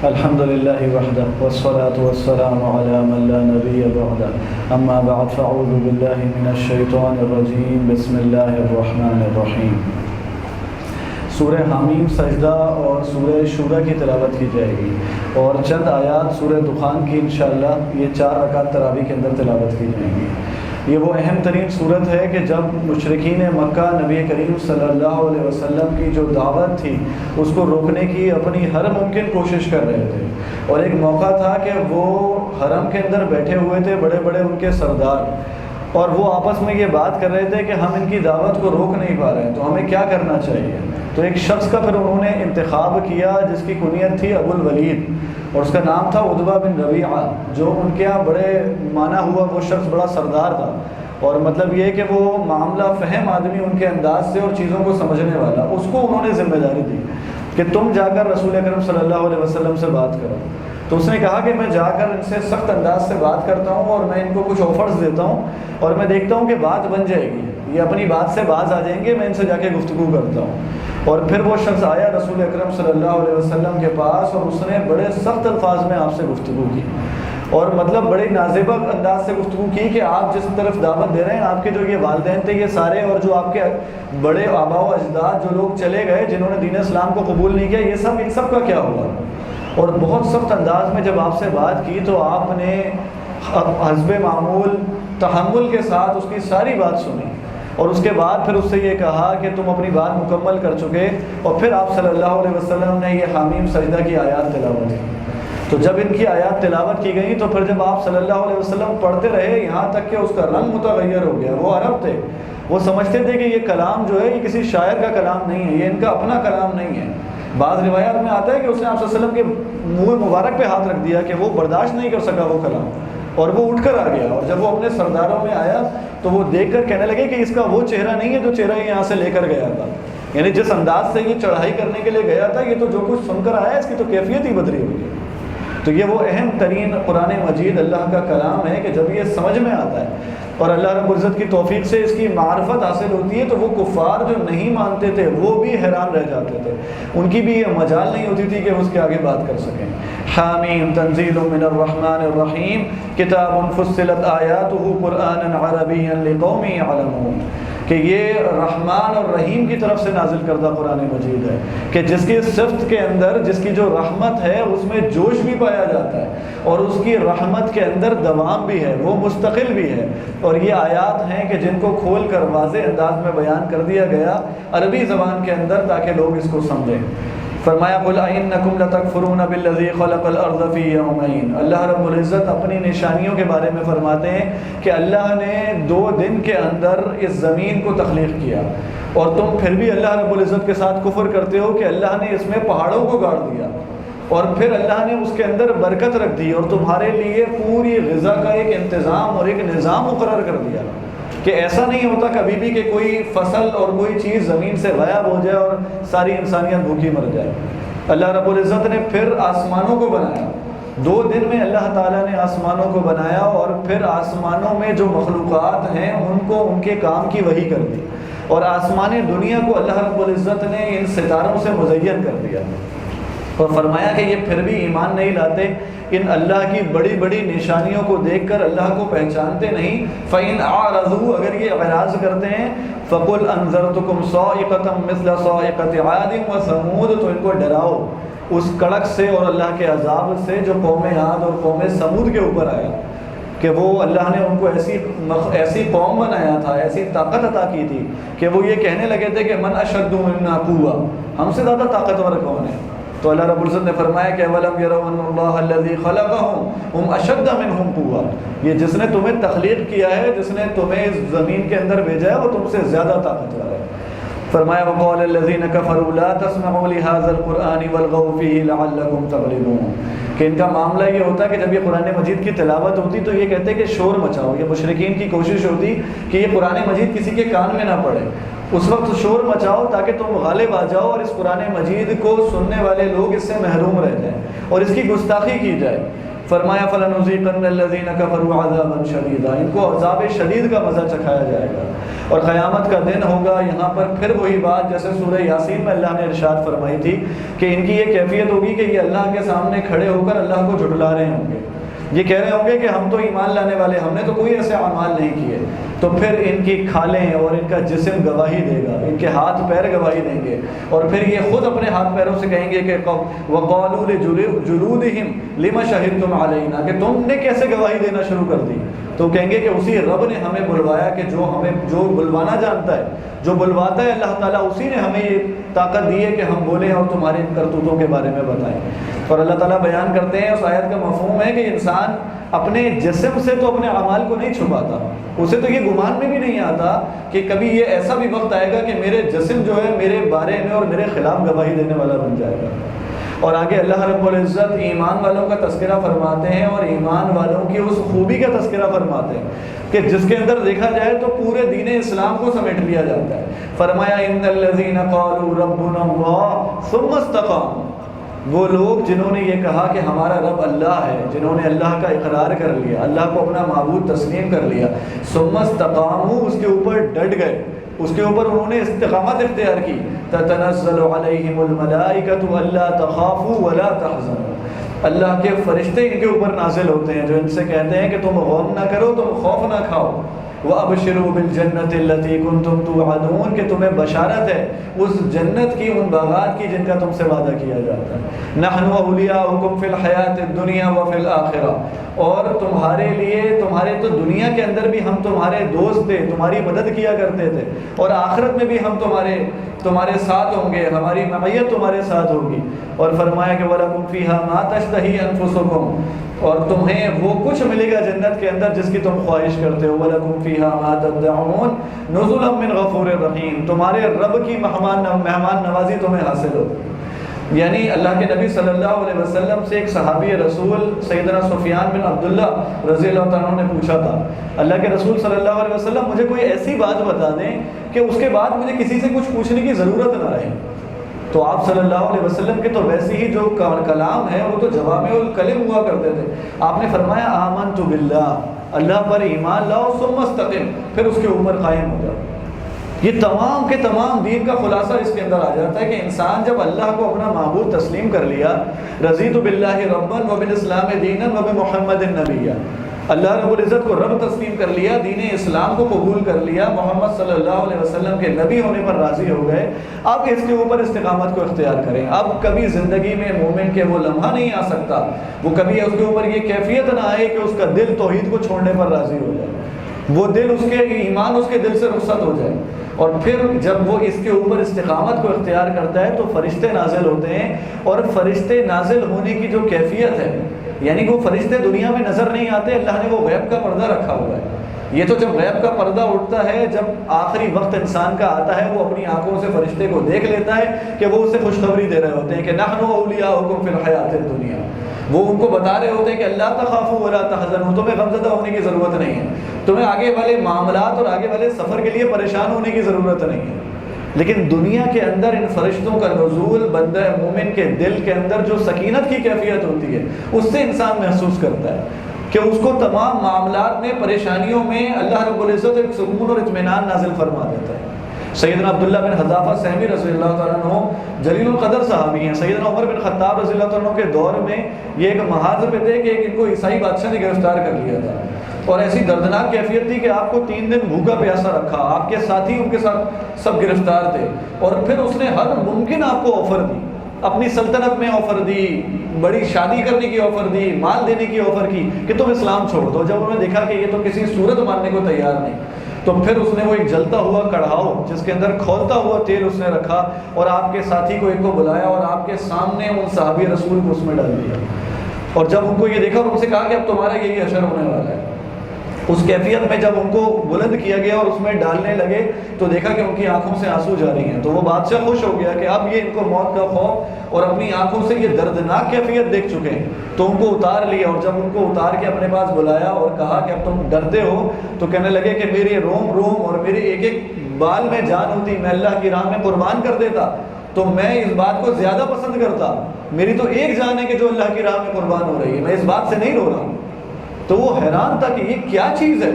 الحمد لله وحده والصلاة والسلام على من لا نبي بعده اما بعد فاعوذ بالله من الشیطان الرجیم بسم اللہ الرحمن الرحیم۔ سورہ حمیم سجدہ اور سورہ شورى کی تلاوت کی جائے گی اور چند آیات سورہ دخان کی انشاءاللہ یہ 4 رکعت تراویح کے اندر تلاوت کی جائیں گی۔ یہ وہ اہم ترین صورت ہے کہ جب مشرکین مکہ نبی کریم صلی اللہ علیہ وسلم کی جو دعوت تھی اس کو روکنے کی اپنی ہر ممکن کوشش کر رہے تھے، اور ایک موقع تھا کہ وہ حرم کے اندر بیٹھے ہوئے تھے بڑے بڑے ان کے سردار، اور وہ آپس میں یہ بات کر رہے تھے کہ ہم ان کی دعوت کو روک نہیں پا رہے ہیں تو ہمیں کیا کرنا چاہیے۔ تو ایک شخص کا پھر انہوں نے انتخاب کیا جس کی کنیت تھی ابو الولید، اور اس کا نام تھا عتبہ بن ربیعہ، جو ان کے یہاں بڑے مانا ہوا وہ شخص بڑا سردار تھا، اور مطلب یہ کہ وہ معاملہ فہم آدمی ان کے انداز سے اور چیزوں کو سمجھنے والا۔ اس کو انہوں نے ذمہ داری دی کہ تم جا کر رسول اکرم صلی اللہ علیہ وسلم سے بات کرو۔ تو اس نے کہا کہ میں جا کر ان سے سخت انداز سے بات کرتا ہوں اور میں ان کو کچھ آفرز دیتا ہوں اور میں دیکھتا ہوں کہ بات بن جائے گی، یہ اپنی بات سے باز آ جائیں گے، میں ان سے جا کے گفتگو کرتا ہوں۔ اور پھر وہ شخص آیا رسول اکرم صلی اللہ علیہ وسلم کے پاس اور اس نے بڑے سخت الفاظ میں آپ سے گفتگو کی، اور مطلب بڑے نازیبہ انداز سے گفتگو کی کہ آپ جس طرف دعوت دے رہے ہیں، آپ کے جو یہ والدین تھے یہ سارے، اور جو آپ کے بڑے آباء و اجداد جو لوگ چلے گئے جنہوں نے دین اسلام کو قبول نہیں کیا، یہ سب ان سب کا کیا ہوا۔ اور بہت سخت انداز میں جب آپ سے بات کی تو آپ نے حسب معمول تحمل کے ساتھ اس کی ساری بات سنی، اور اس کے بعد پھر اس سے یہ کہا کہ تم اپنی بات مکمل کر چکے، اور پھر آپ صلی اللہ علیہ وسلم نے یہ حمیم سجدہ کی آیات تلاوت کی۔ تو جب ان کی آیات تلاوت کی گئی تو پھر جب آپ صلی اللہ علیہ وسلم پڑھتے رہے یہاں تک کہ اس کا رنگ متغیر ہو گیا۔ وہ عرب تھے، وہ سمجھتے تھے کہ یہ کلام جو ہے یہ کسی شاعر کا کلام نہیں ہے، یہ ان کا اپنا کلام نہیں ہے۔ بعض روایات میں آتا ہے کہ اس نے آپ صلی اللہ علیہ وسلم کے منہ مبارک پہ ہاتھ رکھ دیا کہ وہ برداشت نہیں کر سکا وہ کلام، اور وہ اٹھ کر آ گیا، اور جب وہ اپنے سرداروں میں آیا تو وہ دیکھ کر کہنے لگے کہ اس کا وہ چہرہ نہیں ہے جو چہرہ یہ یہاں سے لے کر گیا تھا، یعنی جس انداز سے یہ چڑھائی کرنے کے لیے گیا تھا یہ تو جو کچھ سن کر آیا اس کی تو کیفیت ہی بدلی ہوئی۔ تو یہ وہ اہم ترین قرآن مجید اللہ کا کلام ہے کہ جب یہ سمجھ میں آتا ہے اور اللہ رب العزت کی توفیق سے اس کی معرفت حاصل ہوتی ہے تو وہ کفار جو نہیں مانتے تھے وہ بھی حیران رہ جاتے تھے، ان کی بھی یہ مجال نہیں ہوتی تھی کہ اس کے آگے بات کر سکیں۔ حامیم تنزیل من الرحمن الرحیم کتاب فصلت آیاتہ قرآنا عربیا لقوم یعلمون، کہ یہ رحمان اور رحیم کی طرف سے نازل کردہ قرآن مجید ہے کہ جس کی صفت کے اندر جس کی جو رحمت ہے اس میں جوش بھی پایا جاتا ہے، اور اس کی رحمت کے اندر دوام بھی ہے، وہ مستقل بھی ہے، اور یہ آیات ہیں کہ جن کو کھول کر واضح انداز میں بیان کر دیا گیا عربی زبان کے اندر تاکہ لوگ اس کو سمجھیں۔ فرمایا قل اَإِنَّكُمْ لَتَكْفُرُونَ بِالَّذِي خَلَقَ الْأَرْضَ فِي يَوْمَيْنِ۔ اللہ رب العزت اپنی نشانیوں کے بارے میں فرماتے ہیں کہ اللہ نے 2 دن کے اندر اس زمین کو تخلیق کیا، اور تم پھر بھی اللہ رب العزت کے ساتھ کفر کرتے ہو کہ اللہ نے اس میں پہاڑوں کو گاڑ دیا، اور پھر اللہ نے اس کے اندر برکت رکھ دی اور تمہارے لیے پوری غذا کا ایک انتظام اور ایک نظام مقرر کر دیا کہ ایسا نہیں ہوتا کبھی بھی کہ کوئی فصل اور کوئی چیز زمین سے غائب ہو جائے اور ساری انسانیت بھوکی مر جائے۔ اللہ رب العزت نے پھر آسمانوں کو بنایا، 2 دن میں اللہ تعالیٰ نے آسمانوں کو بنایا، اور پھر آسمانوں میں جو مخلوقات ہیں ان کو ان کے کام کی وحی کر دی، اور آسمان دنیا کو اللہ رب العزت نے ان ستاروں سے مزین کر دیا، اور فرمایا کہ یہ پھر بھی ایمان نہیں لاتے، ان اللہ کی بڑی بڑی نشانیوں کو دیکھ کر اللہ کو پہچانتے نہیں۔ فَإِنْ أَعْرَضُوا، اگر یہ اعراض کرتے ہیں، فَقُلْ أَنذَرْتُكُمْ صَاعِقَةً مِثْلَ صَاعِقَةِ عَادٍ وَثَمُودَ، تو ان کو ڈراؤ اس کڑک سے اور اللہ کے عذاب سے جو قوم عاد اور قوم ثمود کے اوپر آیا، کہ وہ اللہ نے ان کو ایسی قوم بنایا تھا، ایسی طاقت عطا کی تھی کہ وہ یہ کہنے لگے تھے کہ من اشد منا قوة، ہم سے زیادہ طاقتور کون ہے؟ تو اللہ رب العزت نے فرمایا کہ وَلَمْ يَرَوْا أَنَّ اللَّهَ الَّذِي خَلَقَهُمْ هُمْ أَشَدَّ مِنْهُمْ قُوَّةً، یہ جس نے تمہیں تخلیق کیا ہے، جس نے تمہیں اس زمین کے اندر بھیجا ہے، وہ تم سے زیادہ طاقتور ہے۔ فرمایا وَقَالَ الَّذِينَ كَفَرُوا لَا تَسْمَعُوا لِهَذَا الْقُرْآنِ وَالْغَوْا فِيهِ لَعَلَّكُمْ تَغْلِبُونَ، کہ ان کا معاملہ یہ ہوتا ہے کہ جب یہ قرآن مجید کی تلاوت ہوتی تو یہ کہتے ہیں کہ شور مچاؤ، یہ مشرکین کی کوشش ہوتی کہ یہ قرآن مجید کسی کے کان میں نہ پڑے، اس وقت شور مچاؤ تاکہ تم غالب آ جاؤ اور اس قرآن مجید کو سننے والے لوگ اس سے محروم رہ جائیں اور اس کی گستاخی کی جائے۔ فرمایا فَلَنُذِيقَنَّ الَّذِينَ كَفَرُوا عَذَابًا شَدِيدًا، ان کو عذاب شدید کا مزہ چکھایا جائے گا۔ اور قیامت کا دن ہوگا، یہاں پر پھر وہی بات جیسے سورہ یاسین میں اللہ نے ارشاد فرمائی تھی کہ ان کی یہ کیفیت ہوگی کہ یہ اللہ کے سامنے کھڑے ہو کر اللہ کو جھٹلا رہے ہوں گے، یہ کہہ رہے ہوں گے کہ ہم تو ایمان لانے والے، ہم نے تو کوئی ایسے اعمال نہیں کیے۔ تو پھر ان کی کھالیں اور ان کا جسم گواہی دے گا، ان کے ہاتھ پیر گواہی دیں گے، اور پھر یہ خود اپنے ہاتھ پیروں سے کہیں گے کہ وَقَالُوا لِجُلُودِهِمْ لِمَ شَهِدْتُمْ عَلَيْنَا، کہ تم نے کیسے گواہی دینا شروع کر دی؟ تو کہیں گے کہ اسی رب نے ہمیں بلوایا، کہ جو بلوانا جانتا ہے، جو بلواتا ہے اللہ تعالیٰ، اسی نے ہمیں یہ طاقت دی ہے کہ ہم بولیں اور تمہارے ان کرتوتوں کے بارے میں بتائیں۔ اور اللہ تعالیٰ بیان کرتے ہیں، اس آیت کا مفہوم ہے کہ انسان اپنے جسم سے تو اپنے اعمال کو نہیں چھپاتا، اسے تو یہ گمان میں بھی نہیں آتا کہ کبھی یہ ایسا بھی وقت آئے گا کہ میرے جسم جو ہے میرے بارے میں اور میرے خلاف گواہی دینے والا بن جائے گا۔ اور آگے اللہ رب العزت ایمان والوں کا تذکرہ فرماتے ہیں، اور ایمان والوں کی اس خوبی کا تذکرہ فرماتے ہیں کہ جس کے اندر دیکھا جائے تو پورے دین اسلام کو سمیٹ لیا جاتا ہے۔ فرمایا ان الذین قالوا ربنا اللہ ثم استقاموا، وہ لوگ جنہوں نے یہ کہا کہ ہمارا رب اللہ ہے، جنہوں نے اللہ کا اقرار کر لیا، اللہ کو اپنا معبود تسلیم کر لیا، ثم استقاموا، اس کے اوپر ڈٹ گئے، اس کے اوپر انہوں نے استقامت اختیار کی، تتنزل علیہم الملائکۃ الا تخافوا ولا تحزنوا، اللہ کے فرشتے ان کے اوپر نازل ہوتے ہیں جو ان سے کہتے ہیں کہ تم غم نہ کرو، تم خوف نہ کھاؤ، وَأَبْشِرُوا بِالْجَنَّةِ الَّتِي كُنْتُمْ تُوعَدُونَ، کہ تمہیں بشارت ہے اس جنت کی، ان باغات کی جن کا تم سے وعدہ کیا جاتا ہے۔ نَحْنُ أَوْلِيَاؤُكُمْ فِي الْحَيَاةِ الدُّنْيَا وَفِي الْآخِرَةِ، اور تمہارے لیے، تمہارے تو دنیا کے اندر بھی ہم تمہارے دوست تھے، تمہاری مدد کیا کرتے تھے، اور آخرت میں بھی ہم تمہارے ساتھ ہوں گے، ہماری معیت تمہارے ساتھ ہوگی۔ اور فرمایا کہ وَلَكُمْ فِيهَا مَا تَشْتَهِي أَنفُسُكُمْ، اور تمہیں وہ کچھ ملے گا جنت کے اندر جس کی تم خواہش کرتے ہو۔ وَلَكُمْ فِيهَا مَا تَدَّعُونَ نُزُلًا مِّن غَفُورٍ رَحِيمٍ، تمہارے رب کی مہمان نوازی تمہیں حاصل ہو۔ یعنی اللہ کے نبی صلی اللہ علیہ وسلم سے ایک صحابی رسول سیدنا سفیان بن عبداللہ رضی اللہ تعالیٰ عنہ نے پوچھا تھا، اللہ کے رسول صلی اللہ علیہ وسلم مجھے کوئی ایسی بات بتا دیں کہ اس کے بعد مجھے کسی سے کچھ پوچھنے کی ضرورت نہ رہے۔ تو آپ صلی اللہ علیہ وسلم کے تو ویسے ہی جو کلام ہے وہ تو جوامع الکلم ہوا کرتے تھے۔ آپ نے فرمایا آمنت باللہ، اللہ پر ایمان لاؤ، ثم استقم، پھر اس کے اوپر قائم ہو جاؤ۔ یہ تمام کے تمام دین کا خلاصہ اس کے اندر آ جاتا ہے کہ انسان جب اللہ کو اپنا معبود تسلیم کر لیا، رضیت باللہ ربا وبالاسلام دینا وبمحمد نبیا، اللہ رب العزت کو رب تسلیم کر لیا، دین اسلام کو قبول کر لیا، محمد صلی اللہ علیہ وسلم کے نبی ہونے پر راضی ہو گئے، اب اس کے اوپر استقامت کو اختیار کریں۔ اب کبھی زندگی میں مومن کے وہ لمحہ نہیں آ سکتا، وہ کبھی اس کے اوپر یہ کیفیت نہ آئے کہ اس کا دل توحید کو چھوڑنے پر راضی ہو جائے، وہ دل اس کے ایمان اس کے دل سے رخصت ہو جائے۔ اور پھر جب وہ اس کے اوپر استقامت کو اختیار کرتا ہے تو فرشتے نازل ہوتے ہیں، اور فرشتے نازل ہونے کی جو کیفیت ہے، یعنی وہ فرشتے دنیا میں نظر نہیں آتے، اللہ نے وہ غیب کا پردہ رکھا ہوا ہے۔ یہ تو جب غیب کا پردہ اٹھتا ہے، جب آخری وقت انسان کا آتا ہے، وہ اپنی آنکھوں سے فرشتے کو دیکھ لیتا ہے کہ وہ اسے خوشخبری دے رہے ہوتے ہیں کہ نحن اولیاؤکم فی الحیاۃ الدنیا، وہ ان کو بتا رہے ہوتے ہیں کہ اللہ تخافوا ولا تحزنوا، تمہیں غمزدہ ہونے کی ضرورت نہیں ہے، تمہیں آگے والے معاملات اور آگے والے سفر کے لیے پریشان ہونے کی ضرورت نہیں ہے۔ لیکن دنیا کے اندر ان فرشتوں کا نزول بندہ مومن کے دل کے اندر جو سکینت کی کیفیت ہوتی ہے، اس سے انسان محسوس کرتا ہے کہ اس کو تمام معاملات میں، پریشانیوں میں اللہ رب العزت ایک سکون اور اطمینان نازل فرما دیتا ہے۔ سیدنا عبداللہ بن حذافہ سہمی رضی اللہ تعالیٰ عنہ جلیل القدر صحابی ہیں۔ سیدنا عمر بن خطاب رضی اللہ تعالیٰ عنہ کے دور میں یہ ایک محاذ پہ تھے کہ ان کو عیسائی بادشاہ نے گرفتار کر لیا تھا، اور ایسی دردناک کیفیت تھی کہ آپ کو 3 دن بھوکا پیاسا رکھا، آپ کے ساتھی ان کے ساتھ سب گرفتار تھے، اور پھر اس نے ہر ممکن آپ کو آفر دی، اپنی سلطنت میں آفر دی، بڑی شادی کرنے کی آفر دی، مال دینے کی آفر کی کہ تم اسلام چھوڑ دو۔ جب انہوں نے دیکھا کہ یہ تو کسی صورت ماننے کو تیار نہیں، تو پھر اس نے وہ ایک جلتا ہوا کڑھاؤ جس کے اندر کھولتا ہوا تیل اس نے رکھا، اور آپ کے ساتھی کو ایک کو بلایا اور آپ کے سامنے ان صحابی رسول کو اس میں ڈال دیا، اور جب ان کو یہ دیکھا اور ان سے کہا کہ اب تمہارا یہی حشر ہونے والا ہے، اس کیفیت میں جب ان کو بلند کیا گیا اور اس میں ڈالنے لگے تو دیکھا کہ ان کی آنکھوں سے آنسو جاری ہیں، تو وہ بادشاہ خوش ہو گیا کہ اب یہ ان کو موت کا خوف اور اپنی آنکھوں سے یہ دردناک کیفیت دیکھ چکے ہیں، تو ان کو اتار لیا، اور جب ان کو اتار کے اپنے پاس بلایا اور کہا کہ اب تم ڈرتے ہو، تو کہنے لگے کہ میری روم اور میرے ایک ایک بال میں جان ہوتی، میں اللہ کی راہ میں قربان کر دیتا تو میں اس بات کو زیادہ پسند کرتا. میری تو ایک جان ہے کہ جو اللہ کی راہ میں قربان ہو رہی ہے، میں اس بات سے نہیں رو رہا. تو وہ حیران تھا کہ یہ کیا چیز ہے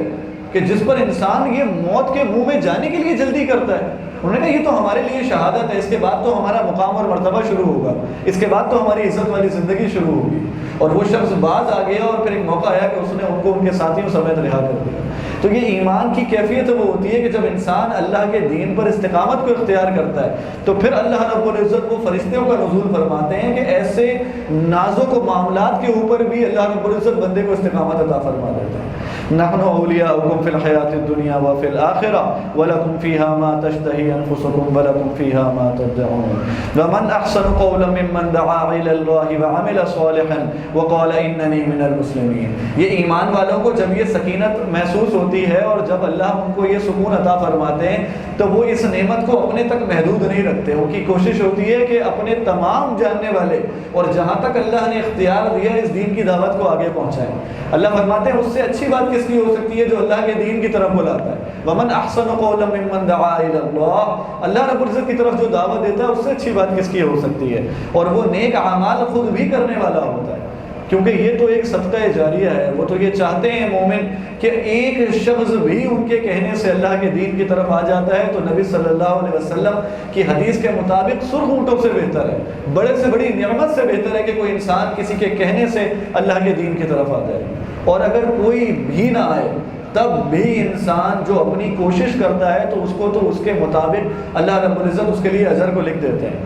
کہ جس پر انسان یہ موت کے منہ میں جانے کے لیے جلدی کرتا ہے. انہوں نے کہا یہ تو ہمارے لیے شہادت ہے، اس کے بعد تو ہمارا مقام اور مرتبہ شروع ہوگا، اس کے بعد تو ہماری عزت والی زندگی شروع ہوگی. اور وہ شخص باز آ گیا اور پھر ایک موقع آیا کہ اس نے ان کو ان کے ساتھیوں سمیت رہا کر دیا. تو یہ ایمان کی کیفیت وہ ہوتی ہے کہ جب انسان اللہ کے دین پر استقامت کو اختیار کرتا ہے تو پھر اللہ رب العزت وہ فرشتوں کا نزول فرماتے ہیں کہ ایسے نازک معاملات کے اوپر بھی اللہ رب العزت بندے کو استقامت عطا فرما دیتا ہے. نحن اولیاؤکم فی الحیات الدنیا وفی الآخرہ ولکم فیہا ما تشتہی انفسکم ولکم فیہا ما تدعون ومن احسن قولا ممن دعا الی اللہ وعمل صالحا وقال اننی من المسلمین. یہ ایمان والوں کو جب یہ سکینت محسوس ہوتی ہے اور جب اللہ ان کو یہ سکون عطا فرماتے ہیں تو وہ اس نعمت کو اپنے تک محدود نہیں رکھتے. ان کی کوشش ہوتی ہے کہ اپنے تمام جاننے والے اور جہاں تک اللہ نے اختیار دیا اس دین کی دعوت کو آگے پہنچائیں. اللہ فرماتے ہیں اس سے اچھی بات کس کی ہو سکتی ہے جو اللہ کے دین کی طرف بلاتا ہے. ومن احسن قولا ممن دعا الی اللہ، اللہ رب العزت کی طرف جو دعوت دیتا ہے اس سے اچھی بات کس کی ہو سکتی ہے. اور وہ نیک اعمال خود بھی کرنے والا ہوتا ہے، کیونکہ یہ تو ایک صدقہ جاریہ ہے. وہ تو یہ چاہتے ہیں مومن کہ ایک شخص بھی ان کے کہنے سے اللہ کے دین کی طرف آ جاتا ہے تو نبی صلی اللہ علیہ وسلم کی حدیث کے مطابق سرخ اونٹوں سے بہتر ہے، بڑے سے بڑی نعمت سے بہتر ہے کہ کوئی انسان کسی کے کہنے سے اللہ کے دین کی طرف آ جائے. اور اگر کوئی بھی نہ آئے تب بھی انسان جو اپنی کوشش کرتا ہے تو اس کو تو اس کے مطابق اللہ رب العزت اس کے لیے اجر کو لکھ دیتے ہیں.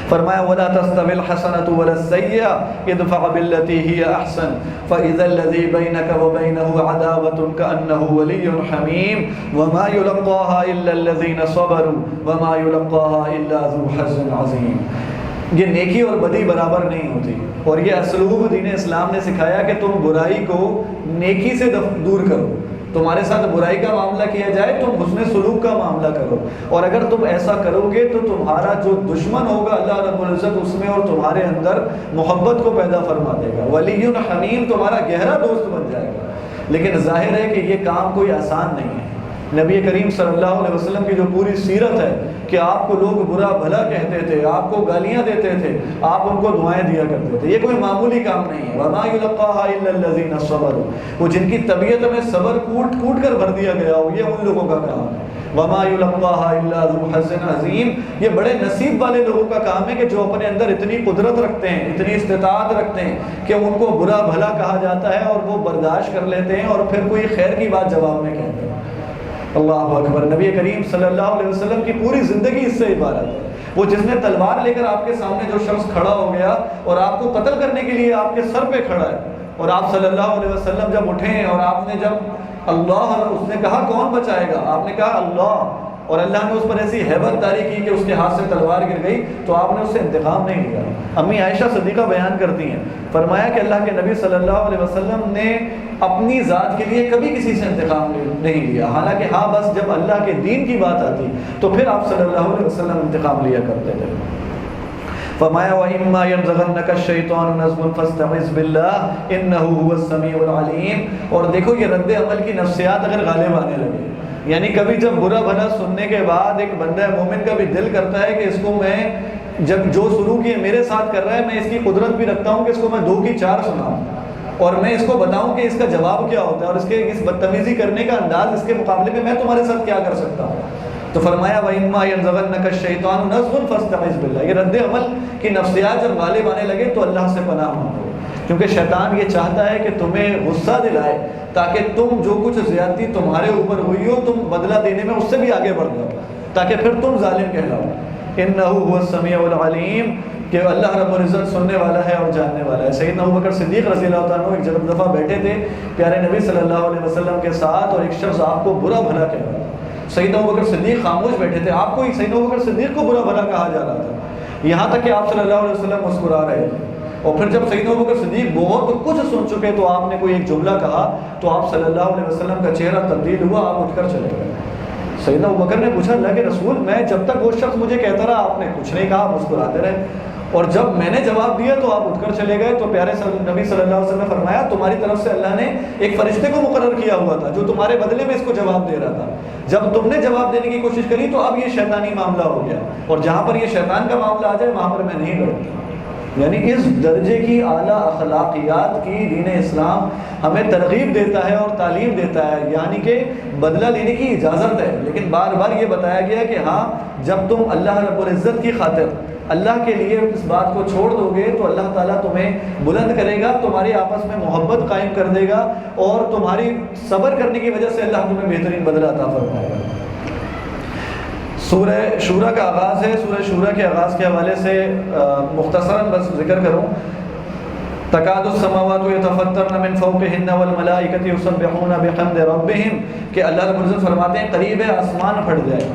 فرمایا وَلَا تَسْتَوِي الْحَسَنَةُ وَلَا السَّيِّئَةُ ادْفَعْ بِالَّتِي هِيَ أَحْسَنُ فَإِذَا الَّذِي بَيْنَكَ وَبَيْنَهُ عَدَاوَةٌ كَأَنَّهُ وَلِيٌّ حَمِيمٌ وَمَا يُلَقَّاهَا إِلَّا الَّذِينَ صَبَرُوا وَمَا يُلَقَّاهَا إِلَّا ذُو حَظٍّ عَظِيمٍ. یہ نیکی اور بدی برابر نہیں ہوتی، اور یہ اسلوب دین اسلام نے سکھایا کہ تم برائی کو نیکی سے دور کرو. تمہارے ساتھ برائی کا معاملہ کیا جائے تم حسن سلوک کا معاملہ کرو، اور اگر تم ایسا کرو گے تو تمہارا جو دشمن ہوگا اللہ رب العزت اس میں اور تمہارے اندر محبت کو پیدا فرما دے گا. ولی حمیم تمہارا گہرا دوست بن جائے گا. لیکن ظاہر ہے کہ یہ کام کوئی آسان نہیں ہے. نبی کریم صلی اللہ علیہ وسلم کی جو پوری سیرت ہے کہ آپ کو لوگ برا بھلا کہتے تھے، آپ کو گالیاں دیتے تھے، آپ ان کو دعائیں دیا کرتے تھے، یہ کوئی معمولی کام نہیں ہے. وَمَا يُلَقَّاهَا إِلَّا الَّذِينَ صَبَرُوا، وہ جن کی طبیعت میں صبر کوٹ کوٹ کر بھر دیا گیا ہو، یہ ان لوگوں کا کام ہے. وَمَا يُلَقَّاهَا إِلَّا ذُو حَظٍّ عَظِيمٍ، یہ بڑے نصیب والے لوگوں کا کام ہے کہ جو اپنے اندر اتنی قدرت رکھتے ہیں، اتنی استطاعت رکھتے ہیں کہ ان کو برا بھلا کہا جاتا ہے اور وہ برداشت کر لیتے ہیں اور پھر کوئی خیر کی بات جواب میں کہتے ہیں. اللہ اکبر. نبی کریم صلی اللہ علیہ وسلم کی پوری زندگی اس سے عبارت ہے. وہ جس نے تلوار لے کر آپ کے سامنے جو شخص کھڑا ہو گیا اور آپ کو قتل کرنے کے لیے آپ کے سر پہ کھڑا ہے، اور آپ صلی اللہ علیہ وسلم جب اٹھے اور آپ نے جب اللہ، اس نے کہا کون بچائے گا، آپ نے کہا اللہ، اور اللہ نے اس پر ایسی ہیبت طاری کی کہ اس کے ہاتھ سے تلوار گر گئی تو آپ نے اس سے انتقام نہیں لیا. امی عائشہ صدیقہ بیان کرتی ہیں، فرمایا کہ اللہ کے نبی صلی اللہ علیہ وسلم نے اپنی ذات کے لیے کبھی کسی سے انتقام نہیں لیا. حالانکہ ہاں بس جب اللہ کے دین کی بات آتی تو پھر آپ صلی اللہ علیہ وسلم انتقام لیا کرتے تھے. فرمایا وَإِمَّا يَنزَغَنَّكَ الشَّيْطَانُ نَزْغٌ فَاسْتَعِذْ بِاللَّهِ إِنَّهُ هُوَ السَّمِيعُ الْعَلِيمُ. اور دیکھو یہ رد عمل کی نفسیات اگر غالب آنے لگے، یعنی کبھی جب برا بھلا سننے کے بعد ایک بندہ مومن کا بھی دل کرتا ہے کہ اس کو میں جب جو سلوک یہ میرے ساتھ کر رہا ہے میں اس کی قدرت بھی رکھتا ہوں کہ اس کو میں 2 کی 4 سناؤں اور میں اس کو بتاؤں کہ اس کا جواب کیا ہوتا ہے اور اس کے اس بدتمیزی کرنے کا انداز اس کے مقابلے میں تمہارے ساتھ کیا کر سکتا ہوں. تو فرمایا وَإِمَّا يَنزَغَنَّكَ الشَّيْطَانُ نَزْغٌ فَاسْتَعِذْ بِاللَّهِ. یہ رد عمل کی نفسیات جب غالب آنے لگے تو اللہ سے پناہ مانگو، کیونکہ شیطان یہ چاہتا ہے کہ تمہیں غصہ دلائے تاکہ تم جو کچھ زیادتی تمہارے اوپر ہوئی ہو تم بدلہ دینے میں اس سے بھی آگے بڑھ جاؤ تاکہ پھر تم ظالم کہلاؤ. إِنَّهُ هُوَ السَّمِيعُ الْعَلِيمُ، کہ اللہ رب العزت سننے والا ہے اور جاننے والا ہے. سیدنا ابوبکر صدیق رضی اللہ تعالیٰ عنہ ایک دفعہ بیٹھے تھے پیارے نبی صلی اللہ علیہ وسلم کے ساتھ اور ایک شخص آپ کو برا بھلا کہہ رہا تھا. سیدنا ابوبکر صدیق خاموش بیٹھے تھے، آپ کو سیدنا ابوبکر صدیق کو برا بھلا کہا جا رہا تھا، یہاں تک کہ آپ صلی اللہ علیہ وسلم مسکرا رہے تھے. اور پھر جب سیدنا ابوبکر صدیق بہت کچھ سن چکے تو آپ نے کوئی ایک جملہ کہا تو آپ صلی اللہ علیہ وسلم کا چہرہ تبدیل ہوا، آپ اٹھ کر چلے گئے. سیدنا ابوبکر نے پوچھا اللہ کے رسول، میں جب تک وہ شخص مجھے کہتا رہا آپ نے کچھ نہیں کہا، مسکراتے رہے. اور جب میں نے جواب دیا تو آپ اٹھ کر چلے گئے. تو پیارے نبی صلی اللہ علیہ وسلم نے فرمایا تمہاری طرف سے اللہ نے ایک فرشتے کو مقرر کیا ہوا تھا جو تمہارے بدلے میں اس کو جواب دے رہا تھا. جب تم نے جواب دینے کی کوشش کری تو اب یہ شیطانی معاملہ ہو گیا, اور جہاں پر یہ شیطان کا معاملہ آ جائے وہاں پر میں نہیں لڑتا. یعنی اس درجے کی اعلیٰ اخلاقیات کی دین اسلام ہمیں ترغیب دیتا ہے اور تعلیم دیتا ہے, یعنی کہ بدلہ لینے کی اجازت ہے, لیکن بار بار یہ بتایا گیا کہ ہاں جب تم اللہ رب العزت کی خاطر اللہ کے لیے اس بات کو چھوڑ دو گے تو اللہ تعالیٰ تمہیں بلند کرے گا, تمہارے آپس میں محبت قائم کر دے گا, اور تمہاری صبر کرنے کی وجہ سے اللہ تمہیں بہترین بدلہ عطا فرمائے گا. سورہ شورا کا آغاز ہے. سورہ شورا کے آغاز کے حوالے سے مختصراً بس ذکر کروں. تکاد السماوات یتفطرن من فوقہن والملائکۃ یسبحون بحمد ربہم, کہ اللہ رب العزت فرماتے ہیں قریب ہے آسمان پھٹ جائے,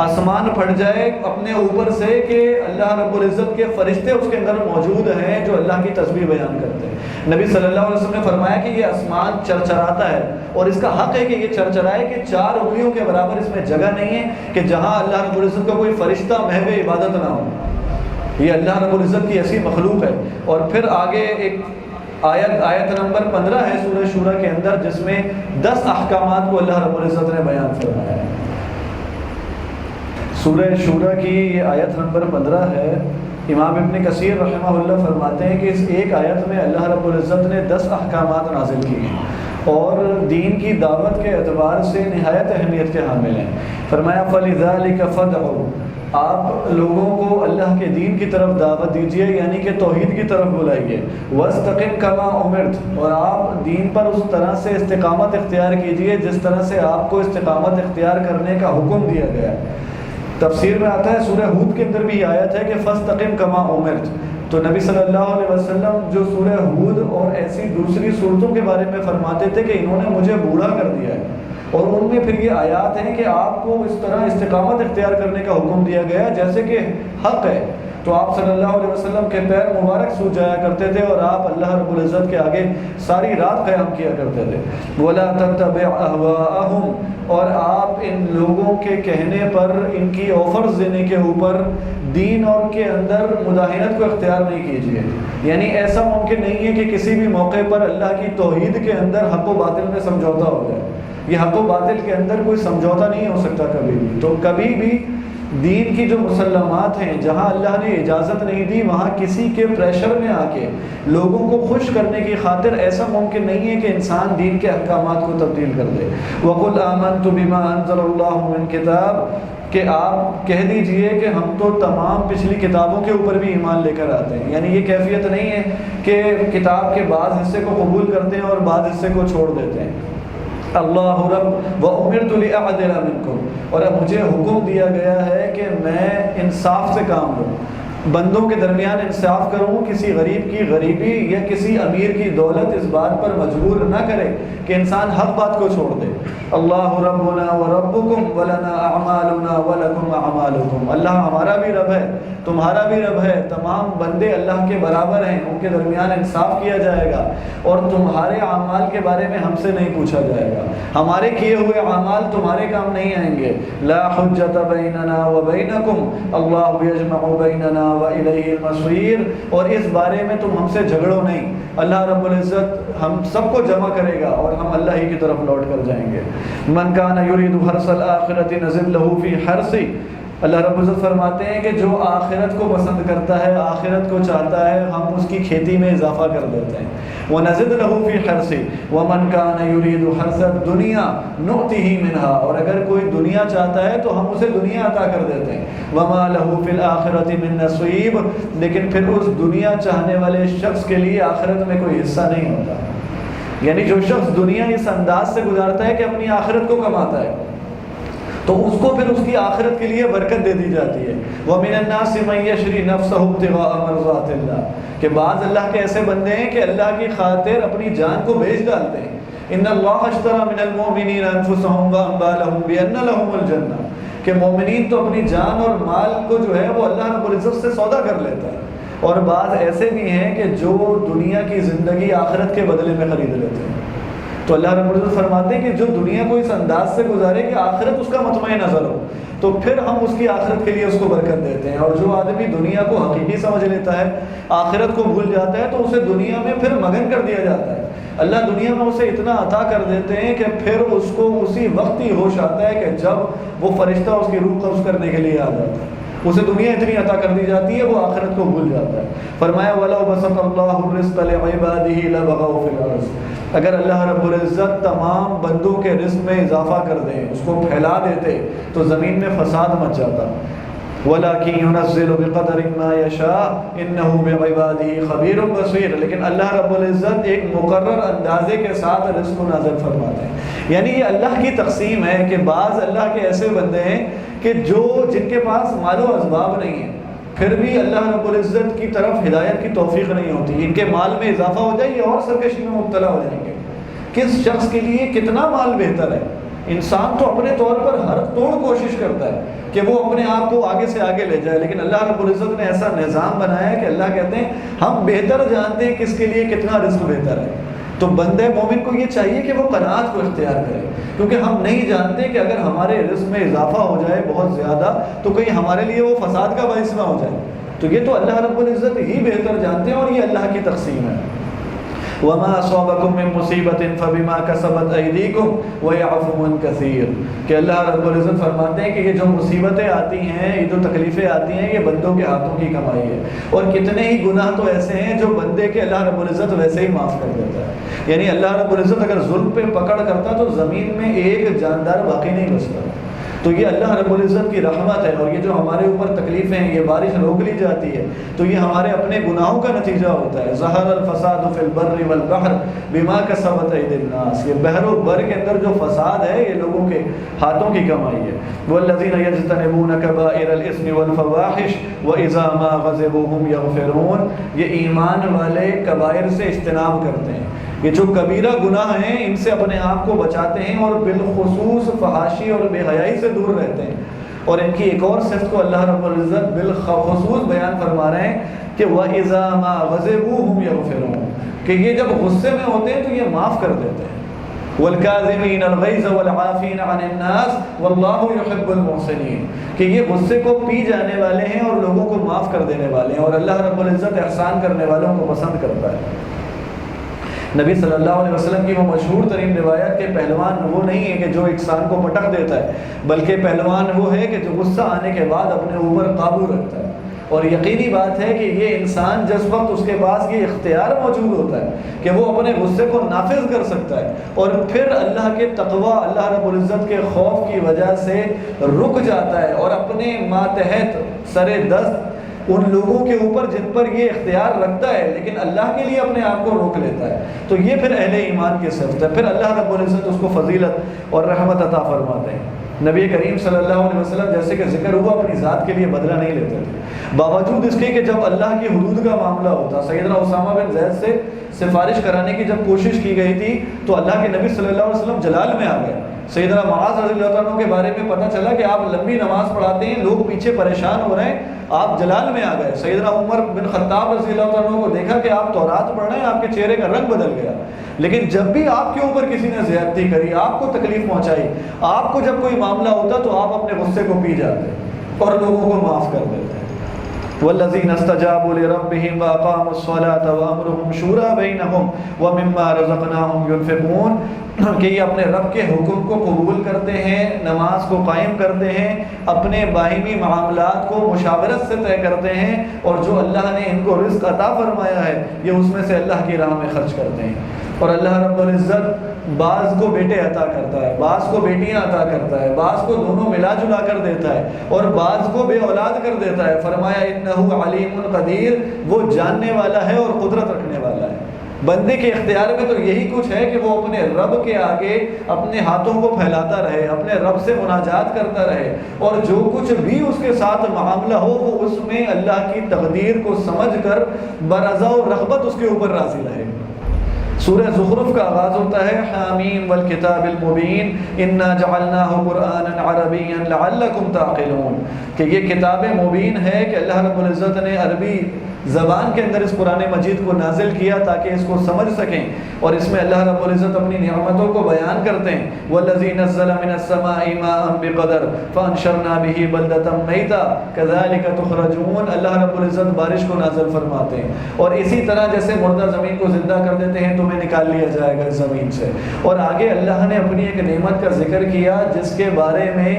آسمان پھٹ جائے اپنے اوپر سے کہ اللہ رب العزت کے فرشتے اس کے اندر موجود ہیں جو اللہ کی تسبیح بیان کرتے ہیں. نبی صلی اللہ علیہ وسلم نے فرمایا کہ یہ آسمان چرچراتا ہے, اور اس کا حق ہے کہ یہ چرچرائے کہ 4 انگلیوں کے برابر اس میں جگہ نہیں ہے کہ جہاں اللہ رب العزت کا کوئی فرشتہ محو عبادت نہ ہو. یہ اللہ رب العزت کی ایسی مخلوق ہے. اور پھر آگے ایک آیت نمبر 15 ہے سورہ شورا کے اندر, جس میں 10 احکامات کو اللہ رب العزت نے بیان فرمایا ہے. سورہ شورا کی یہ آیت نمبر 15 ہے. امام ابن کثیر رحمہ اللہ فرماتے ہیں کہ اس ایک آیت میں اللہ رب العزت نے 10 احکامات نازل کیے ہیں, اور دین کی دعوت کے اعتبار سے نہایت اہمیت کے حامل ہیں. فرمایا فَلِذَلِكَ فَادْعُوا, آپ لوگوں کو اللہ کے دین کی طرف دعوت دیجیے, یعنی کہ توحید کی طرف بلائیے. وَاسْتَقِمْ كَمَا أُمِرْتَ, اور آپ دین پر اس طرح سے استقامت اختیار کیجیے جس طرح سے آپ کو استقامت اختیار کرنے کا حکم دیا گیا ہے. تفسیر میں آتا ہے سورہ ہود کے اندر بھی یہ آیت ہے کہ فَاسْتَقِمْ كَمَا أُمِرْتَ. تو نبی صلی اللہ علیہ وسلم جو سورہ ہود اور ایسی دوسری صورتوں کے بارے میں فرماتے تھے کہ انہوں نے مجھے بوڑھا کر دیا ہے, اور ان میں پھر یہ آیات ہیں کہ آپ کو اس طرح استقامت اختیار کرنے کا حکم دیا گیا جیسے کہ حق ہے. تو آپ صلی اللہ علیہ وسلم کے پیر مبارک سو جایا کرتے تھے, اور آپ اللہ رب العزت کے آگے ساری رات قیام کیا کرتے تھے. وَلَا تَتَّبِعْ أَهْوَاءَهُمْ, اور آپ ان لوگوں کے کہنے پر, ان کی آفرز دینے کے اوپر دین اور کے اندر مداہنت کو اختیار نہیں کیجیے. یعنی ایسا ممکن نہیں ہے کہ کسی بھی موقع پر اللہ کی توحید کے اندر حق و باطل میں سمجھوتا ہو جائے. یہ حق و باطل کے اندر کوئی سمجھوتا نہیں ہو سکتا کبھی بھی. تو کبھی بھی دین کی جو مسلمات ہیں جہاں اللہ نے اجازت نہیں دی وہاں کسی کے پریشر میں آ کے لوگوں کو خوش کرنے کی خاطر ایسا ممکن نہیں ہے کہ انسان دین کے احکامات کو تبدیل کر دے. وَقُلْ آمَنْتُ بِمَا أَنزَلَ اللَّهُ مِنْ كِتَابٍ, کہ آپ کہہ دیجئے کہ ہم تو تمام پچھلی کتابوں کے اوپر بھی ایمان لے کر آتے ہیں. یعنی یہ کیفیت نہیں ہے کہ کتاب کے بعض حصے کو قبول کرتے ہیں اور بعض حصے کو چھوڑ دیتے ہیں. اللہ رب وَأُمِرْتُ لِأَعْدِلَ مِنْكُمْ, اور اب مجھے حکم دیا گیا ہے کہ میں انصاف سے کام لوں, بندوں کے درمیان انصاف کروں, کسی غریب کی غریبی یا کسی امیر کی دولت اس بات پر مجبور نہ کرے کہ انسان حق بات کو چھوڑ دے. اللہ ربنا وربکم ولنا اعمالنا ولکم اعمالکم, اللہ ہمارا بھی رب ہے تمہارا بھی رب ہے, تمام بندے اللہ کے برابر ہیں, ان کے درمیان انصاف کیا جائے گا, اور تمہارے اعمال کے بارے میں ہم سے نہیں پوچھا جائے گا, ہمارے کیے ہوئے اعمال تمہارے کام نہیں آئیں گے. لا حجت بیننا وبینکم اللہ یجمع بیننا وإلیہ المصیر, اور اس بارے میں تم ہم سے جھگڑو نہیں, اللہ رب العزت ہم سب کو جمع کرے گا اور ہم اللہ ہی کی طرف لوٹ کر جائیں گے. من کان یرید حرث الآخرۃ نزد له فی حرثہ, اللہ رب العزت فرماتے ہیں کہ جو آخرت کو پسند کرتا ہے, آخرت کو چاہتا ہے, ہم اس کی کھیتی میں اضافہ کر دیتے ہیں. وَنَزِدْ لَهُ فِي حَرْثِهِ وَمَنْ كَانَ يُرِيدُ حَرْثَ الدُّنْيَا نُؤْتِهِ مِنْهَا, اور اگر کوئی دنیا چاہتا ہے تو ہم اسے دنیا عطا کر دیتے ہیں. وَمَا لَهُ فِي الْآخِرَةِ مِن نَصِيبٍ, لیکن پھر اس دنیا چاہنے والے شخص کے لیے آخرت میں کوئی حصہ نہیں ہوتا. یعنی جو شخص دنیا اس انداز سے گزارتا ہے کہ اپنی آخرت کو کماتا ہے تو اس کو پھر اس کی آخرت کے لیے برکت دے دی جاتی ہے. وَمِنَ النَّاسِ مَن يَشْرِي نَفْسَهُ ابْتِغَاءَ مَرْضَاتِ اللَّهِ, کہ بعض اللہ کے ایسے بندے ہیں کہ اللہ کی خاطر اپنی جان کو بیچ ڈالتے ہیں. إِنَّ اللَّهَ اشْتَرَىٰ مِنَ الْمُؤْمِنِينَ أَنفُسَهُمْ وَأَمْوَالَهُمْ بِأَنَّ لَهُمُ الْجَنَّةَ, کہ مومنین تو اپنی جان اور مال کو جو ہے وہ اللہ رب العزت سے سودا کر لیتا ہے, اور بعض ایسے بھی ہیں کہ جو دنیا کی زندگی آخرت کے بدلے میں خرید لیتے ہیں. تو اللہ رب العزت فرماتے ہیں کہ جو دنیا کو اس انداز سے گزارے کہ آخرت اس کا مطمئن نظر ہو، تو پھر ہم اس کی آخرت کے لیے اس کو برکت دیتے ہیں۔ اور جو آدمی دنیا کو حقیقی سمجھ لیتا ہے، آخرت کو بھول جاتا ہے، تو اسے دنیا میں پھر مگن کر دیا جاتا ہے۔ اللہ دنیا میں اسے اتنا عطا کر دیتے ہیں کہ پھر اس کو اسی وقت ہی ہوش آتا ہے کہ جب وہ فرشتہ اس کی روح قبض کرنے کے لیے آ جاتا ہے، اسے دنیا اتنی عطا کر دی جاتی ہے وہ آخرت کو بھول جاتا ہے۔ فرمایا وَلَوْ بَسَطَ اللَّهُ الرِّزْقَ لِعِبَادِهِ لَبَغَوْا فِي الْأَرْضِ، اگر اللہ رب العزت تمام بندوں کے رزق میں اضافہ کر دیں، اس کو پھیلا دیتے، تو زمین میں فساد مچ جاتا۔ وَلَكِنْ يُنَزِّلُ بِقَدَرٍ مَا يَشَاءُ إِنَّهُ بِعِبَادِهِ خَبِيرٌ بَصِيرٌ، لیکن اللہ رب العزت ایک مقرر اندازے کے ساتھ رزق کو نازل فرماتے ہیں۔ یعنی یہ اللہ کی تقسیم ہے کہ بعض اللہ کے ایسے بندے ہیں کہ جن کے پاس مال و اسباب نہیں ہیں، پھر بھی اللہ رب العزت کی طرف ہدایت کی توفیق نہیں ہوتی، ان کے مال میں اضافہ ہو جائے یہ اور سرکشی میں مبتلا ہو جائیں گے۔ کس شخص کے لیے کتنا مال بہتر ہے؟ انسان تو اپنے طور پر ہر توڑ کوشش کرتا ہے کہ وہ اپنے آپ کو آگے سے آگے لے جائے، لیکن اللہ رب العزت نے ایسا نظام بنایا ہے کہ اللہ کہتے ہیں ہم بہتر جانتے ہیں کس کے لیے کتنا رزق بہتر ہے۔ تو بندے مومن کو یہ چاہیے کہ وہ قناعت کو اختیار کرے، کیونکہ ہم نہیں جانتے کہ اگر ہمارے رزق میں اضافہ ہو جائے بہت زیادہ تو کہیں ہمارے لیے وہ فساد کا باعث نہ ہو جائے۔ تو یہ تو اللہ رب العزت ہی بہتر جانتے ہیں اور یہ اللہ کی تقسیم ہے۔ وَمَا أَصَابَكُم مِّن مُّصِيبَةٍ فَبِمَا كَسَبَتْ أَيْدِيكُمْ وَيَعْفُو عَن كَثِيرٍ، کہ اللہ رب العزت فرماتے ہیں کہ یہ جو مصیبتیں آتی ہیں، یہ جو تکلیفیں آتی ہیں، یہ بندوں کے ہاتھوں کی کمائی ہے، اور کتنے ہی گناہ تو ایسے ہیں جو بندے کے اللہ رب العزت ویسے ہی معاف کر دیتا ہے۔ یعنی اللہ رب العزت اگر ظلم پہ پکڑ کرتا تو زمین میں ایک جاندار باقی نہیں بچتا۔ تو یہ اللہ رب العزت کی رحمت ہے، اور یہ جو ہمارے اوپر تکلیفیں ہیں، یہ بارش روک لی جاتی ہے تو یہ ہمارے اپنے گناہوں کا نتیجہ ہوتا ہے۔ ظہر الفساد فی البر والبحر بما کسبت ایدی الناس، یہ بحر و بر کے اندر جو فساد ہے یہ لوگوں کے ہاتھوں کی کمائی ہے۔ والذین یجتنبون کبائر الاثم والفواحش واذا ما غضبوا هم یغفرون، یہ ایمان والے کبائر سے اجتناب کرتے ہیں، یہ جو کبیرہ گناہ ہیں ان سے اپنے آپ کو بچاتے ہیں، اور بالخصوص فحاشی اور بے حیائی سے دور رہتے ہیں۔ اور ان کی ایک اور صفت کو اللہ رب العزت بالخصوص بیان فرما رہے ہیں کہ وَإِذَا مَا غَضِبُوا هُمْ يَغْفِرُونَ، کہ یہ جب غصے میں ہوتے ہیں تو یہ معاف کر دیتے ہیں۔ وَالْكَاظِمِينَ الْغَيْظَ وَالْعَافِينَ عَنِ النَّاسِ وَاللَّهُ يُحِبُّ الْمُحْسِنِينَ، کہ یہ غصے کو پی جانے والے ہیں اور لوگوں کو معاف کر دینے والے ہیں، اور اللہ رب العزت احسان کرنے والوں کو پسند کرتا ہے۔ نبی صلی اللہ علیہ وسلم کی وہ مشہور ترین روایت کہ پہلوان وہ نہیں ہے کہ جو انسان کو پٹک دیتا ہے، بلکہ پہلوان وہ ہے کہ جو غصہ آنے کے بعد اپنے اوپر قابو رکھتا ہے۔ اور یقینی بات ہے کہ یہ انسان جس وقت اس کے پاس یہ اختیار موجود ہوتا ہے کہ وہ اپنے غصے کو نافذ کر سکتا ہے، اور پھر اللہ کے تقوی، اللہ رب العزت کے خوف کی وجہ سے رک جاتا ہے اور اپنے ماتحت سر دست ان لوگوں کے اوپر جن پر یہ اختیار رکھتا ہے لیکن اللہ کے لیے اپنے آپ کو روک لیتا ہے، تو یہ پھر اہل ایمان کی صفت ہے۔ پھر اللہ رب العزت اس کو فضیلت اور رحمت عطا فرماتے ہیں۔ نبی کریم صلی اللہ علیہ وسلم جیسے کہ ذکر ہوا اپنی ذات کے لیے بدلہ نہیں لیتے تھے، باوجود اس کے کہ جب اللہ کی حدود کا معاملہ ہوتا، سیدنا اسامہ بن زید سے سفارش کرانے کی جب کوشش کی گئی تھی تو اللہ کے نبی صلی اللہ علیہ وسلم جلال میں آ گئے۔ سیدنا معاذ رضی اللہ عنہ کے بارے میں پتہ چلا کہ آپ لمبی نماز پڑھاتے ہیں، لوگ پیچھے پریشان ہو رہے ہیں، آپ جلال میں آ گئے۔ سیدنا عمر بن خطاب رضی اللہ عنہ کو دیکھا کہ آپ تورات پڑھ رہے ہیں، آپ کے چہرے کا رنگ بدل گیا۔ لیکن جب بھی آپ کے اوپر کسی نے زیادتی کری، آپ کو تکلیف پہنچائی، آپ کو جب کوئی معاملہ ہوتا تو آپ اپنے غصے کو پی جاتے اور لوگوں کو معاف کر دیتے۔ والذین استجابوا لربهم واقاموا الصلاة وامرهم شورى بینهم ومما رزقناهم ينفقون، کہ یہ اپنے رب کے حکم کو قبول کرتے ہیں، نماز کو قائم کرتے ہیں، اپنے باہمی معاملات کو مشاورت سے طے کرتے ہیں، اور جو اللہ نے ان کو رزق عطا فرمایا ہے یہ اس میں سے اللہ کی راہ میں خرچ کرتے ہیں۔ اور اللہ رب العزت بعض کو بیٹے عطا کرتا ہے، بعض کو بیٹیاں عطا کرتا ہے، بعض کو دونوں ملا جلا کر دیتا ہے، اور بعض کو بے اولاد کر دیتا ہے۔ فرمایا انہ علیم قدیر، وہ جاننے والا ہے اور قدرت رکھنے والا ہے۔ بندے کے اختیار میں تو یہی کچھ ہے کہ وہ اپنے رب کے آگے اپنے ہاتھوں کو پھیلاتا رہے، اپنے رب سے مناجات کرتا رہے، اور جو کچھ بھی اس کے ساتھ معاملہ ہو وہ اس میں اللہ کی تقدیر کو سمجھ کر برضا و رغبت اس کے اوپر راضی رہے۔ سورہ زخرف کا آغاز ہوتا ہے حامیم والکتاب المبین انا جعلناہ قرآنا عربیا لعلکم تعقلون، کہ یہ کتاب مبین ہے کہ اللہ رب العزت نے عربی زبان کے اندر اس قرآن مجید کو نازل کیا تاکہ اس کو سمجھ سکیں، اور اس میں اللہ رب العزت اپنی نعمتوں کو بیان کرتے ہیں۔ وَالَّذِي نَزَّلَ مِنَ السَّمَاءِ مَاءً بِقَدَرٍ فَأَنشَرْنَا بِهِ بَلْدَةً مَيْتًا كَذَلِكَ تُخْرَجُونَ۔ اللہ رب العزت بارش کو نازل فرماتے ہیں، اور اسی طرح جیسے مردہ زمین کو زندہ کر دیتے ہیں تمہیں نکال لیا جائے گا اس زمین سے۔ اور آگے اللہ نے اپنی ایک نعمت کا ذکر کیا جس کے بارے میں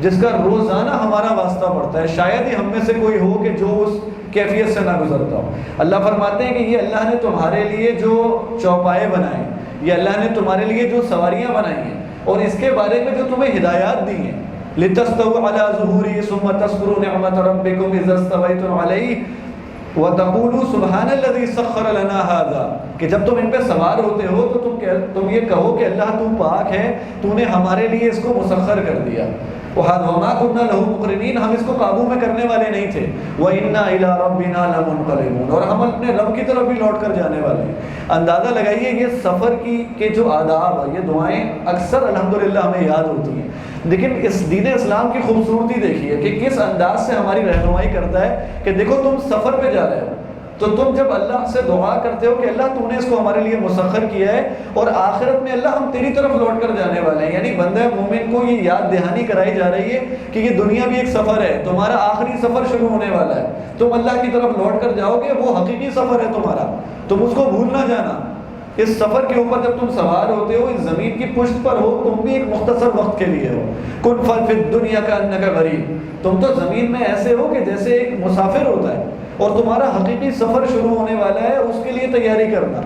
جس کا روزانہ ہمارا واسطہ پڑتا ہے، شاید ہی ہم میں سے کوئی ہو کہ جو اس کیفیت سے نہ گزرتا ہو۔ اللہ فرماتے ہیں کہ یہ اللہ نے تمہارے لیے جو چوپائے بنائے، یہ اللہ نے تمہارے لیے جو سواریاں بنائی ہیں، اور اس کے بارے میں جو تمہیں ہدایات دی ہیں، لِتَسْتَوُوا عَلَىٰ ظُهُورِهِ ثُمَّ تَذْكُرُوا نِعْمَةَ رَبِّكُمْ إِذَا اسْتَوَيْتُمْ عَلَيْهِ وَتَقُولُوا سُبْحَانَ الَّذِي سَخَّرَ لَنَا هَٰذَا، کہ جب تم ان پہ سوار ہوتے ہو تو تم یہ کہو کہ اللہ تو پاک ہے، تو نے ہمارے لیے اس کو مسخر کر دیا۔ وَمَا كُنَّا لَهُ مُقْرِنِينَ، ہم اس کو قابو میں کرنے والے نہیں تھے۔ وَإِنَّا إِلَىٰ رَبِّنَا لَمُنقَلِبُونَ، اور ہم اپنے رب کی طرف بھی لوٹ کر جانے والے ہیں۔ اندازہ لگائیے یہ سفر کے جو آداب، یہ دعائیں اکثر الحمدللہ ہمیں یاد ہوتی ہیں، لیکن اس دین اسلام کی خوبصورتی دیکھیے کہ کس انداز سے ہماری رہنمائی کرتا ہے کہ دیکھو تم سفر پہ جا رہے ہو تو تم جب اللہ سے دعا کرتے ہو کہ اللہ تو نے اس کو ہمارے لیے مسخر کیا ہے، اور آخرت میں اللہ ہم تیری طرف لوٹ کر جانے والے ہیں، یعنی بندہ مومن کو یہ یاد دہانی کرائی جا رہی ہے کہ یہ دنیا بھی ایک سفر ہے، تمہارا آخری سفر شروع ہونے والا ہے، تم اللہ کی طرف لوٹ کر جاؤ گے، وہ حقیقی سفر ہے تمہارا، تم اس کو بھول نہ جانا۔ اس سفر کے اوپر جب تم سوار ہوتے ہو، اس زمین کی پشت پر ہو، تم بھی ایک مختصر وقت کے لیے ہو۔ کن فی الدنیا کأنک غریب، تم تو زمین میں ایسے ہو کہ جیسے ایک مسافر ہوتا ہے، اور تمہارا حقیقی سفر شروع ہونے والا ہے، اس کے لیے تیاری کرنا۔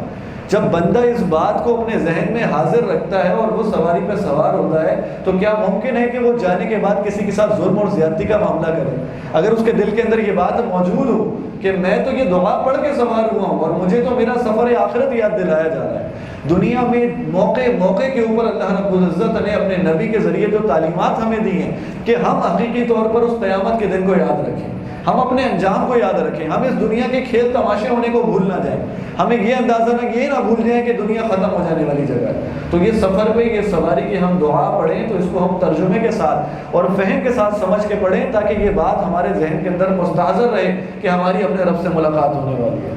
جب بندہ اس بات کو اپنے ذہن میں حاضر رکھتا ہے اور وہ سواری پہ سوار ہوتا ہے تو کیا ممکن ہے کہ وہ جانے کے بعد کسی کے ساتھ ظلم اور زیادتی کا معاملہ کرے؟ اگر اس کے دل کے اندر یہ بات موجود ہو کہ میں تو یہ دعا پڑھ کے سوار ہوا ہوں اور مجھے تو میرا سفر آخرت یاد دلایا جا رہا ہے۔ دنیا میں موقع کے اوپر اللہ رب العزت نے اپنے نبی کے ذریعے جو تعلیمات ہمیں دی ہیں کہ ہم حقیقی طور پر اس قیامت کے دن کو یاد رکھیں، ہم اپنے انجام کو یاد رکھیں، ہم اس دنیا کے کھیل تماشے ہونے کو بھول نہ جائیں، ہمیں یہ اندازہ یہ نہ بھول جائیں کہ دنیا ختم ہو جانے والی جگہ ہے۔ تو یہ سفر پہ یہ سواری کی ہم دعا پڑھیں تو اس کو ہم ترجمے کے ساتھ اور فہم کے ساتھ سمجھ کے پڑھیں تاکہ یہ بات ہمارے ذہن کے اندر مستحضر رہے کہ ہماری اپنے رب سے ملاقات ہونے والی ہے۔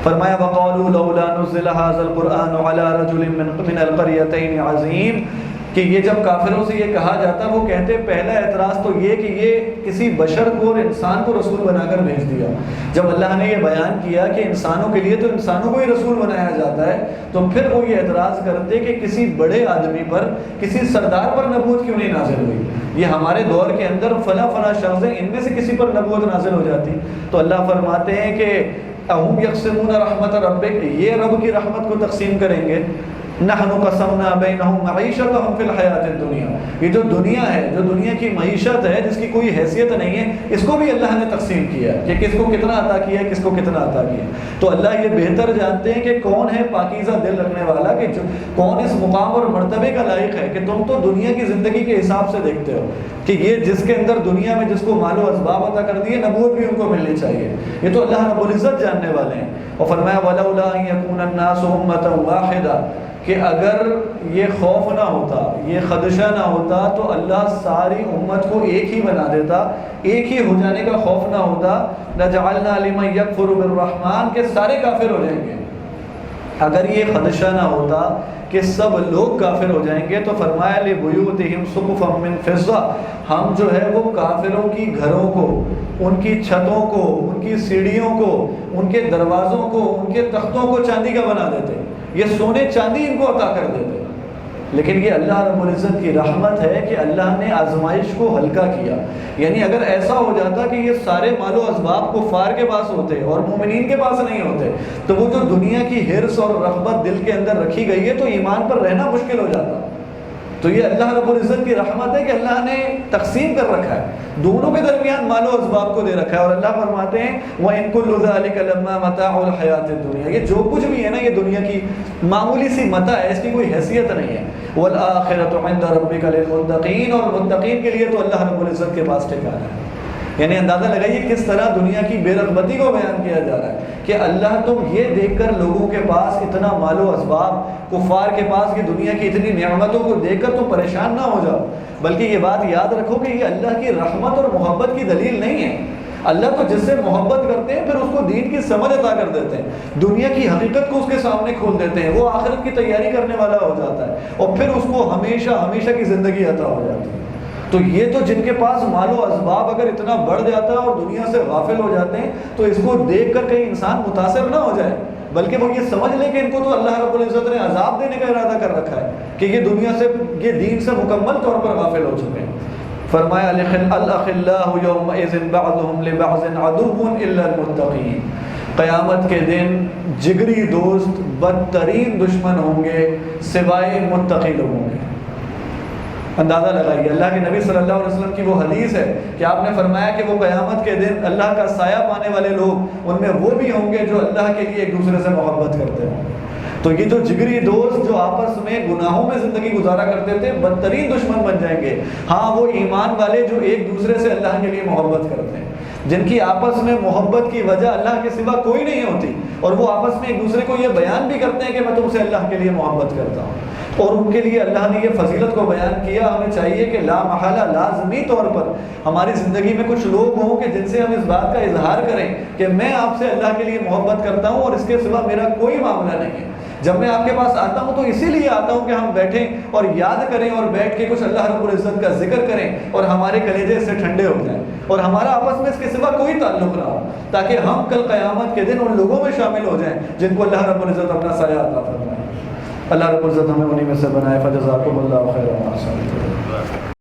فرمایا وَقَالُوا لَوْلَا نُزِّلَ هَٰذَا الْقُرْآنُ عَلَىٰ رَجُلٍ مِّنَ الْقَرْيَتَيْنِ عَظِيمٍ، کہ یہ جب کافروں سے یہ کہا جاتا وہ کہتے پہلا اعتراض تو یہ کہ یہ کسی بشر کو اور انسان کو رسول بنا کر بھیج دیا۔ جب اللہ نے یہ بیان کیا کہ انسانوں کے لیے تو انسانوں کو ہی رسول بنایا جاتا ہے تو پھر وہ یہ اعتراض کرتے کہ کسی بڑے آدمی پر، کسی سردار پر نبوت کیوں نہیں نازل ہوئی؟ یہ ہمارے دور کے اندر فلاں شخص ہیں، ان میں سے کسی پر نبوت نازل ہو جاتی۔ تو اللہ فرماتے ہیں کہ اَهُمْ يَقْسِمُونَ رَحْمَتَ رَبِّكَ، یہ رب کی رحمت کو تقسیم کریں گے۔ نَحْنُ قَسَمْنَا بَيْنَهُمْ مَعِيشَتَهُمْ فِي الْحَيَاةِ الدُّنْيَا، یہ جو دنیا ہے، جو دنیا کی معیشت ہے جس کی کوئی حیثیت نہیں ہے، اس کو بھی اللہ نے تقسیم کیا ہے کہ کس کو کتنا عطا کیا ہے، کس کو کتنا عطا کیا ہے۔ تو اللہ یہ بہتر جانتے ہیں کہ کون ہے پاکیزہ دل رکھنے والا، کہ کون اس مقام اور مرتبے کا لائق ہے۔ کہ تم تو دنیا کی زندگی کے حساب سے دیکھتے ہو کہ یہ جس کے اندر دنیا میں جس کو مال و اسباب عطا کر دیے، نبوت بھی ان کو ملنی چاہیے، یہ تو اللہ رب العزت جاننے والے ہیں۔ اور فرمایا وَلَوْلَا أَن يَكُونَ النَّاسُ أُمَّةً وَاحِدَةً، کہ اگر یہ خوف نہ ہوتا، یہ خدشہ نہ ہوتا تو اللہ ساری امت کو ایک ہی بنا دیتا، ایک ہی ہو جانے کا خوف نہ ہوتا۔ لَجَعَلْنَا لِمَن يَكْفُرُ بِالرَّحْمَٰنِ، کہ سارے کافر ہو جائیں گے۔ اگر یہ خدشہ نہ ہوتا کہ سب لوگ کافر ہو جائیں گے تو فرمایا لِبُيُوتِهِمْ سُقُفًا مِّن فِضَّةٍ، ہم جو ہے وہ کافروں کی گھروں کو، ان کی چھتوں کو، ان کی سیڑھیوں کو، ان کے دروازوں کو، ان کے تختوں کو چاندی کا بنا دیتے، یہ سونے چاندی ان کو عطا کر دیتے۔ لیکن یہ اللہ رب العزت کی رحمت ہے کہ اللہ نے آزمائش کو ہلکا کیا، یعنی اگر ایسا ہو جاتا کہ یہ سارے مال و اسباب کفار کے پاس ہوتے اور مومنین کے پاس نہیں ہوتے تو وہ جو دنیا کی حرص اور رغبت دل کے اندر رکھی گئی ہے تو ایمان پر رہنا مشکل ہو جاتا۔ تو یہ اللہ رب العزت کی رحمت ہے کہ اللہ نے تقسیم کر رکھا ہے، دونوں کے درمیان مال و اسباب کو دے رکھا ہے۔ اور اللہ فرماتے ہیں وَإِن كُلُّ ذَلِكَ لَمَّا مَتَاعُ الْحَيَاةِ الدُّنْيَا، یہ جو کچھ بھی ہے نا یہ دنیا کی معمولی سی متاع ہے، اس کی کوئی حیثیت نہیں ہے۔ وَالْآخِرَةُ عِندَ رَبِّكَ لِلْمُتَّقِينَ، اور متقین کے لیے تو اللہ رب العزت کے پاس ٹھکانہ ہے۔ یعنی اندازہ لگائیے کس طرح دنیا کی بے رغبتی کو بیان کیا جا رہا ہے کہ اللہ تم یہ دیکھ کر لوگوں کے پاس اتنا مال و اسباب، کفار کے پاس کی دنیا کی اتنی نعمتوں کو دیکھ کر تم پریشان نہ ہو جاؤ، بلکہ یہ بات یاد رکھو کہ یہ اللہ کی رحمت اور محبت کی دلیل نہیں ہے۔ اللہ تو جس سے محبت کرتے ہیں پھر اس کو دین کی سمجھ عطا کر دیتے ہیں، دنیا کی حقیقت کو اس کے سامنے کھول دیتے ہیں، وہ آخرت کی تیاری کرنے والا ہو جاتا ہے اور پھر اس کو ہمیشہ ہمیشہ کی زندگی عطا ہو جاتی ہے۔ تو یہ تو جن کے پاس مال و اسباب اگر اتنا بڑھ جاتا ہے اور دنیا سے غافل ہو جاتے ہیں تو اس کو دیکھ کر کہیں انسان متاثر نہ ہو جائے، بلکہ وہ یہ سمجھ لے کہ ان کو تو اللہ رب العزت نے عذاب دینے کا ارادہ کر رکھا ہے کہ یہ دنیا سے، یہ دین سے مکمل طور پر غافل ہو چکے ہیں۔ فرمایا الاخلاء یومئذ بعضهم لبعض عدو الا المتقین، قیامت کے دن جگری دوست بدترین دشمن ہوں گے سوائے متقی لوگوں کے۔ اندازہ لگائیے، اللہ کے نبی صلی اللہ علیہ وسلم کی وہ حدیث ہے کہ آپ نے فرمایا کہ وہ قیامت کے دن اللہ کا سایہ پانے والے لوگ ان میں وہ بھی ہوں گے جو اللہ کے لیے ایک دوسرے سے محبت کرتے ہوں۔ تو یہ جو جگری دوست جو آپس میں گناہوں میں زندگی گزارا کرتے تھے بدترین دشمن بن جائیں گے۔ ہاں وہ ایمان والے جو ایک دوسرے سے اللہ کے لیے محبت کرتے ہیں، جن کی آپس میں محبت کی وجہ اللہ کے سوا کوئی نہیں ہوتی، اور وہ آپس میں ایک دوسرے کو یہ بیان بھی کرتے ہیں کہ میں تم سے اللہ کے لیے محبت کرتا ہوں، اور ان کے لیے اللہ نے یہ فضیلت کو بیان کیا۔ ہمیں چاہیے کہ لا محالہ لازمی طور پر ہماری زندگی میں کچھ لوگ ہوں کہ جن سے ہم اس بات کا اظہار کریں کہ میں آپ سے اللہ کے لیے محبت کرتا ہوں اور اس کے سوا میرا کوئی معاملہ نہیں ہے۔ جب میں آپ کے پاس آتا ہوں تو اسی لیے آتا ہوں کہ ہم بیٹھیں اور یاد کریں اور بیٹھ کے کچھ اللہ رب العزت کا ذکر کریں اور ہمارے کلیجے اس سے ٹھنڈے ہو جائیں اور ہمارا آپس میں اس کے سوا کوئی تعلق نہ ہو، تاکہ ہم کل قیامت کے دن ان لوگوں میں شامل ہو جائیں جن کو اللہ رب العزت اپنا سایہ عطا فرمائے۔ اللہ رب العزت ہمیں انہی میں سے بنائے۔ فجزاکم اللہ خیرا۔